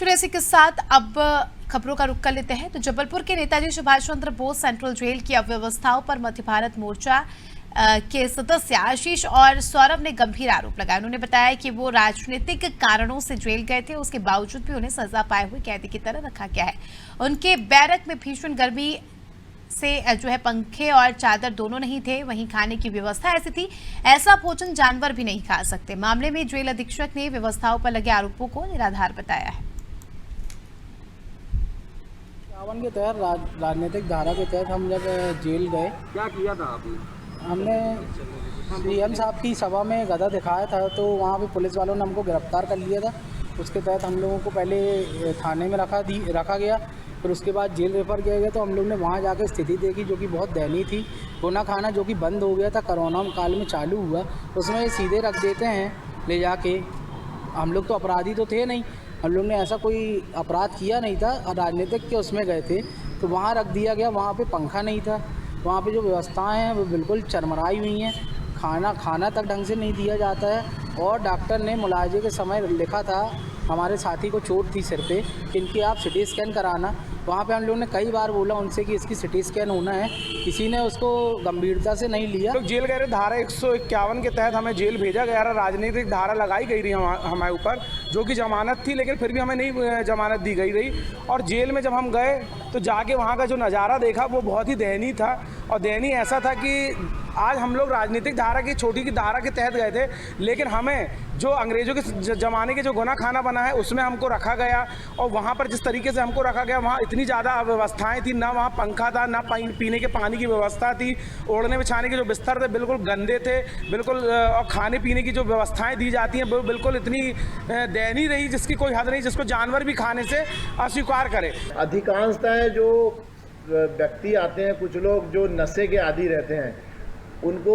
इसी के साथ अब खबरों का रुख कर लेते हैं। तो जबलपुर के नेताजी सुभाष चंद्र बोस सेंट्रल जेल की अव्यवस्थाओं पर मध्य भारत मोर्चा के सदस्य आशीष और सौरभ ने गंभीर आरोप लगाए। उन्होंने बताया कि वो राजनीतिक कारणों से जेल गए थे, उसके बावजूद भी उन्हें सजा पाए हुए कैदी की तरह रखा गया है। उनके बैरक में भीषण गर्मी से जो है पंखे और चादर दोनों नहीं थे, वहीं खाने की व्यवस्था ऐसी थी ऐसा भोजन जानवर भी नहीं खा सकते। मामले में जेल अधीक्षक ने व्यवस्थाओं पर लगे आरोपों को निराधार बताया है। सावन के तहत राजनीतिक धारा के तहत हम जब जेल गए, क्या किया था आपने? हमने सीएम साहब की सभा में गधा दिखाया था, तो वहाँ पे पुलिस वालों ने हमको गिरफ्तार कर लिया था। उसके तहत हम लोगों को पहले थाने में रखा गया, फिर उसके बाद जेल रेफर किया गया। तो हम लोग ने वहाँ जाकर स्थिति देखी जो कि बहुत दयनीय थी। खाना खाना जो कि बंद हो गया था, कोरोना काल में चालू हुआ, उसमें सीधे रख देते हैं ले जाके। हम लोग तो अपराधी तो थे नहीं, हम लोग ने ऐसा कोई अपराध किया नहीं था, राजनीतिक के उसमें गए थे तो वहाँ रख दिया गया। वहाँ पे पंखा नहीं था, वहाँ पे जो व्यवस्थाएं हैं वो बिल्कुल चरमराई हुई हैं। खाना तक ढंग से नहीं दिया जाता है। और डॉक्टर ने मुलाजे के समय लिखा था, हमारे साथी को चोट थी सिर पे, कि इनकी आप सिटी स्कैन कराना। वहाँ पे हम लोगों ने कई बार बोला उनसे कि इसकी सिटी स्कैन होना है, किसी ने उसको गंभीरता से नहीं लिया। तो जेल गए रहे, धारा 151 के तहत हमें जेल भेजा गया रहा। राजनीतिक धारा लगाई गई रही हमारे ऊपर, जो कि जमानत थी, लेकिन फिर भी हमें नहीं जमानत दी गई रही। और जेल में जब हम गए तो जाके वहाँ का जो नज़ारा देखा वो बहुत ही दयनीय था। और दयनीय ऐसा था कि आज हम लोग राजनीतिक धारा की छोटी की धारा के तहत गए थे, लेकिन हमें जो अंग्रेज़ों के ज़माने के जो गुना खाना बना है उसमें हमको रखा गया। और वहाँ पर जिस तरीके से हमको रखा गया, वहाँ इतनी ज़्यादा अव्यवस्थाएं थी, ना वहाँ पंखा था, ना पीने के पानी की व्यवस्था थी। ओढ़ने बिछाने के जो बिस्तर थे बिल्कुल गंदे थे, बिल्कुल। और खाने पीने की जो व्यवस्थाएं दी जाती हैं वो बिल्कुल इतनी दयनीय रही जिसकी कोई हद नहीं, जिसको जानवर भी खाने से अस्वीकार करे। अधिकांशतः जो व्यक्ति आते हैं, कुछ लोग जो नशे के आदी रहते हैं, उनको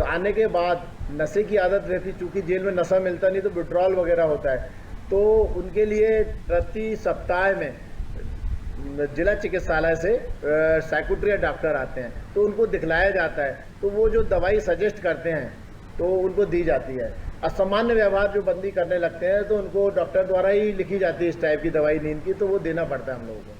आने के बाद नशे की आदत रहती, चूँकि जेल में नशा मिलता नहीं तो विड्रॉल वगैरह होता है, तो उनके लिए प्रति सप्ताह में जिला चिकित्सालय से साइकोट्री डॉक्टर आते हैं, तो उनको दिखलाया जाता है। तो वो जो दवाई सजेस्ट करते हैं तो उनको दी जाती है। असामान्य व्यवहार जो बंदी करने लगते हैं तो उनको डॉक्टर द्वारा ही लिखी जाती है इस टाइप की दवाई नींद की, तो वो देना पड़ता है हम लोगों को।